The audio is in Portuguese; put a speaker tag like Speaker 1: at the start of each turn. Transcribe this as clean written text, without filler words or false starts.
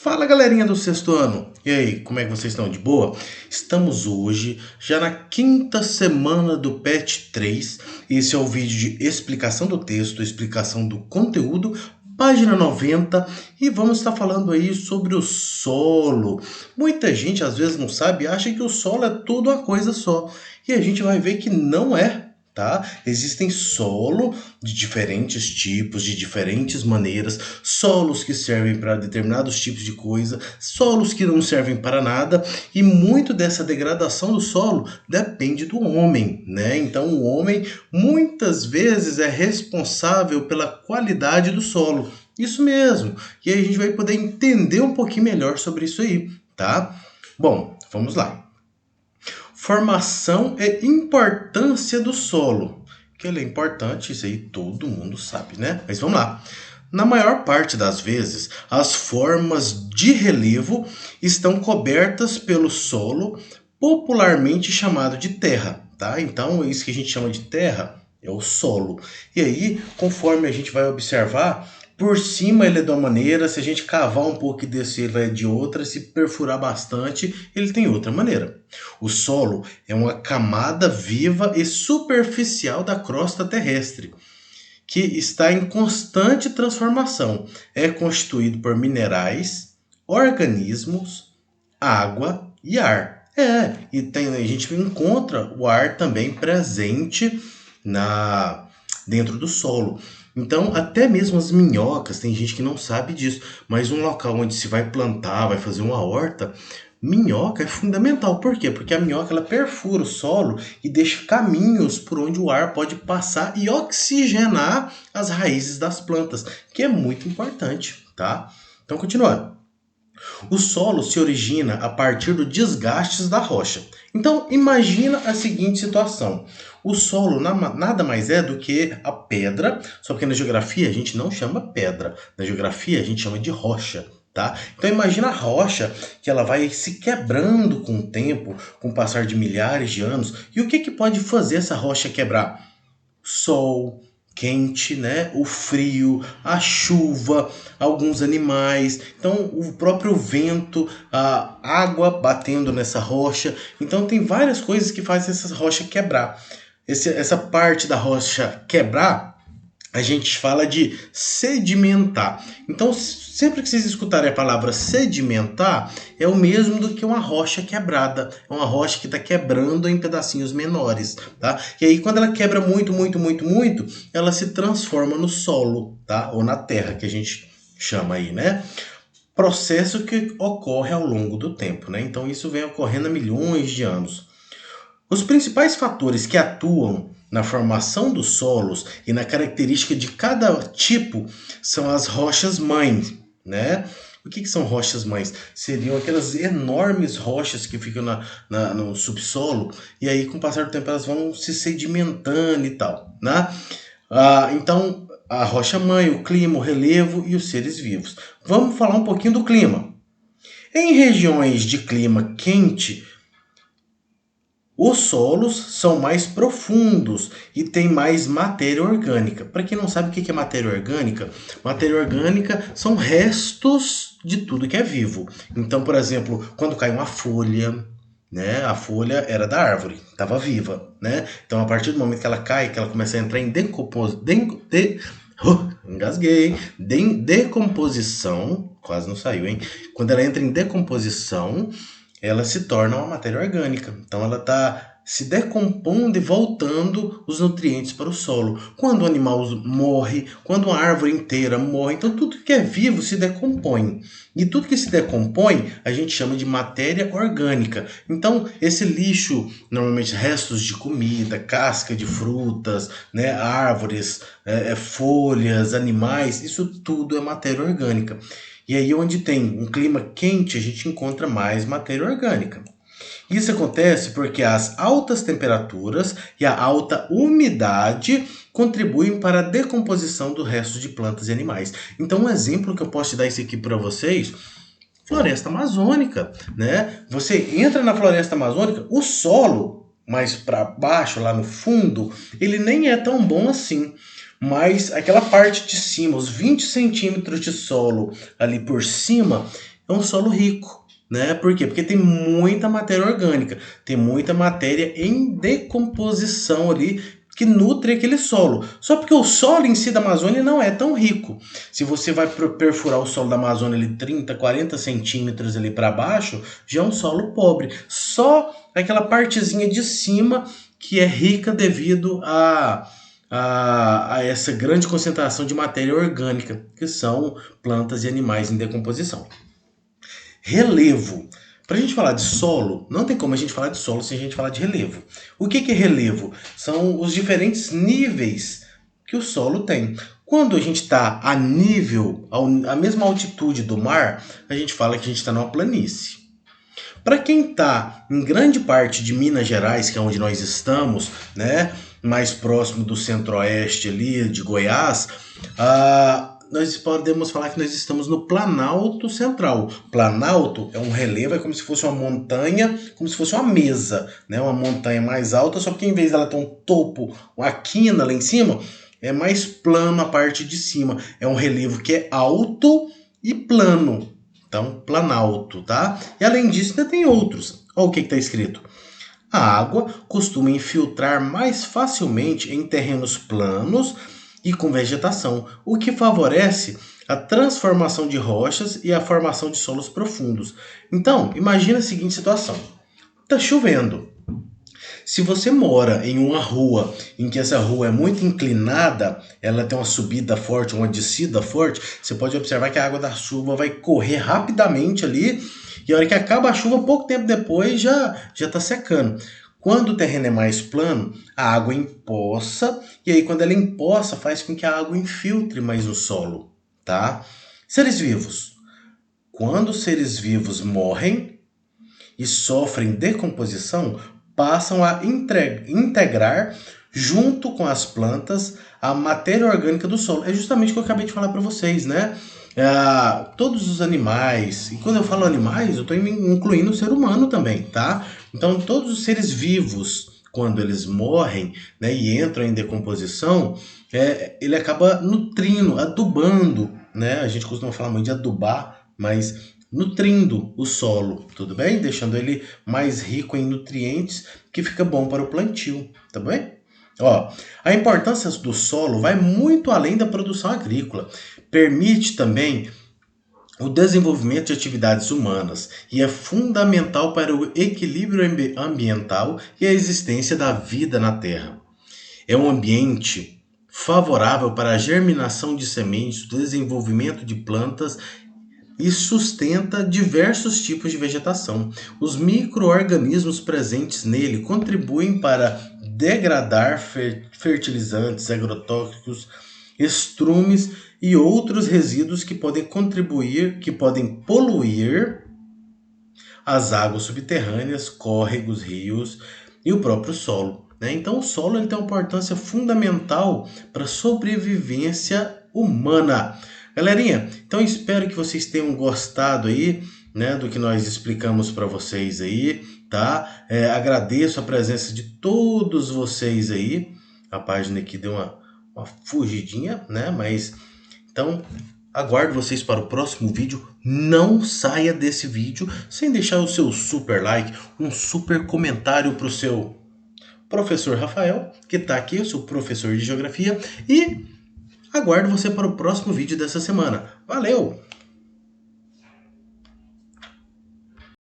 Speaker 1: Fala galerinha do sexto ano! E aí, como é que vocês estão? De boa? Estamos hoje já na quinta semana do PET 3. Esse é o vídeo de explicação do texto, explicação do conteúdo, página 90. E vamos estar falando aí sobre o solo. Muita gente às vezes não sabe, acha que o solo é tudo uma coisa só. E a gente vai ver que não é. Tá? Existem solo de diferentes tipos, de diferentes maneiras, solos que servem para determinados tipos de coisa, solos que não servem para nada, e muito dessa degradação do solo depende do homem, né? Então o homem muitas vezes é responsável pela qualidade do solo. Isso mesmo. E aí a gente vai poder entender um pouquinho melhor sobre isso aí, tá? Bom, vamos lá. Formação e importância do solo. Que ele é importante, isso aí todo mundo sabe, né? Mas vamos lá. Na maior parte das vezes, as formas de relevo estão cobertas pelo solo, popularmente chamado de terra, tá? Então, isso que a gente chama de terra é o solo. E aí, conforme a gente vai observar, por cima ele é de uma maneira, se a gente cavar um pouco e descer ele vai de outra, se perfurar bastante, ele tem outra maneira. O solo é uma camada viva e superficial da crosta terrestre, que está em constante transformação. É constituído por minerais, organismos, água e ar. A gente encontra o ar também presente dentro do solo. Então, até mesmo as minhocas, tem gente que não sabe disso, mas um local onde se vai plantar, vai fazer uma horta, minhoca é fundamental. Por quê? Porque a minhoca ela perfura o solo e deixa caminhos por onde o ar pode passar e oxigenar as raízes das plantas, que é muito importante, tá? Então, continuando. O solo se origina a partir do desgastes da rocha. Então, imagina a seguinte situação. O solo nada mais é do que a pedra, só que na geografia a gente não chama pedra. Na geografia a gente chama de rocha. Tá? Então imagina a rocha que ela vai se quebrando com o tempo, com o passar de milhares de anos. E o que pode fazer essa rocha quebrar? Sol quente, né? O frio, a chuva, alguns animais, então o próprio vento, a água batendo nessa rocha. Então tem várias coisas que fazem essa rocha quebrar. Essa parte da rocha quebrar, a gente fala de sedimentar. Então, sempre que vocês escutarem a palavra sedimentar, é o mesmo do que uma rocha quebrada. É uma rocha que está quebrando em pedacinhos menores, tá? E aí, quando ela quebra muito, ela se transforma no solo, tá? Ou na terra, que a gente chama aí, né? Processo que ocorre ao longo do tempo, né? Então, isso vem ocorrendo há milhões de anos. Os principais fatores que atuam na formação dos solos e na característica de cada tipo são as rochas mães, né? O que são rochas mães? Seriam aquelas enormes rochas que ficam no subsolo e aí com o passar do tempo elas vão se sedimentando e tal, né? Então a rocha mãe, o clima, o relevo e os seres vivos. Vamos falar um pouquinho do clima. Em regiões de clima quente, os solos são mais profundos e tem mais matéria orgânica. Para quem não sabe o que é matéria orgânica são restos de tudo que é vivo. Então, por exemplo, quando cai uma folha, né, a folha era da árvore, estava viva, né? Então, a partir do momento que ela cai, que ela começa a entrar em decomposição, quase não saiu, hein? Quando ela entra em decomposição, ela se torna uma matéria orgânica. Então ela está se decompondo e voltando os nutrientes para o solo. Quando o animal morre, quando uma árvore inteira morre, então tudo que é vivo se decompõe. E tudo que se decompõe a gente chama de matéria orgânica. Então esse lixo, normalmente restos de comida, casca de frutas, né, árvores, folhas, animais, isso tudo é matéria orgânica. E aí onde tem um clima quente, a gente encontra mais matéria orgânica. Isso acontece porque as altas temperaturas e a alta umidade contribuem para a decomposição do resto de plantas e animais. Então um exemplo que eu posso te dar isso aqui para vocês, floresta amazônica, né? Você entra na floresta amazônica, o solo mais para baixo, lá no fundo, ele nem é tão bom assim. Mas aquela parte de cima, os 20 centímetros de solo ali por cima, é um solo rico, né? Por quê? Porque tem muita matéria orgânica, tem muita matéria em decomposição ali que nutre aquele solo. Só porque o solo em si da Amazônia não é tão rico. Se você vai perfurar o solo da Amazônia ali 30, 40 centímetros ali para baixo, já é um solo pobre. Só aquela partezinha de cima que é rica devido a essa grande concentração de matéria orgânica, que são plantas e animais em decomposição. Relevo. Para a gente falar de solo, não tem como a gente falar de solo sem a gente falar de relevo. O que é relevo? São os diferentes níveis que o solo tem. Quando a gente está a nível, a mesma altitude do mar, a gente fala que a gente está numa planície. Para quem está em grande parte de Minas Gerais, que é onde nós estamos, né, mais próximo do centro-oeste ali, de Goiás, nós podemos falar que nós estamos no Planalto Central. Planalto é um relevo, é como se fosse uma montanha, como se fosse uma mesa, né, uma montanha mais alta, só que em vez dela ter um topo, uma quina lá em cima, é mais plano a parte de cima. É um relevo que é alto e plano. Então, planalto, tá? E além disso, ainda tem outros. Olha o que está escrito. A água costuma infiltrar mais facilmente em terrenos planos e com vegetação, o que favorece a transformação de rochas e a formação de solos profundos. Então, imagina a seguinte situação. Está chovendo. Se você mora em uma rua em que essa rua é muito inclinada, ela tem uma subida forte, uma descida forte, você pode observar que a água da chuva vai correr rapidamente ali e a hora que acaba a chuva, pouco tempo depois já está secando. Quando o terreno é mais plano, a água empoça e aí quando ela empoça faz com que a água infiltre mais o solo, tá? Seres vivos. Quando os seres vivos morrem e sofrem decomposição, passam a integrar junto com as plantas a matéria orgânica do solo. É justamente o que eu acabei de falar para vocês, né? Todos os animais, e quando eu falo animais, eu estou incluindo o ser humano também, tá? Então, todos os seres vivos, quando eles morrem, né, e entram em decomposição, ele acaba nutrindo, adubando, né? A gente costuma falar muito de adubar, mas nutrindo o solo, tudo bem? Deixando ele mais rico em nutrientes, que fica bom para o plantio, tá bem? Ó, a importância do solo vai muito além da produção agrícola. Permite também o desenvolvimento de atividades humanas e é fundamental para o equilíbrio ambiental e a existência da vida na Terra. É um ambiente favorável para a germinação de sementes, o desenvolvimento de plantas e sustenta diversos tipos de vegetação. Os micro-organismos presentes nele contribuem para degradar fertilizantes, agrotóxicos, estrumes e outros resíduos que podem poluir as águas subterrâneas, córregos, rios e o próprio solo, né? Então o solo ele tem uma importância fundamental para a sobrevivência humana. Galerinha, então espero que vocês tenham gostado aí, né, do que nós explicamos para vocês aí, tá? Agradeço a presença de todos vocês aí. A página aqui deu uma fugidinha, né? Mas então aguardo vocês para o próximo vídeo. Não saia desse vídeo sem deixar o seu super like, um super comentário para o seu professor Rafael, que está aqui, eu sou professor de geografia, e aguardo você para o próximo vídeo dessa semana. Valeu!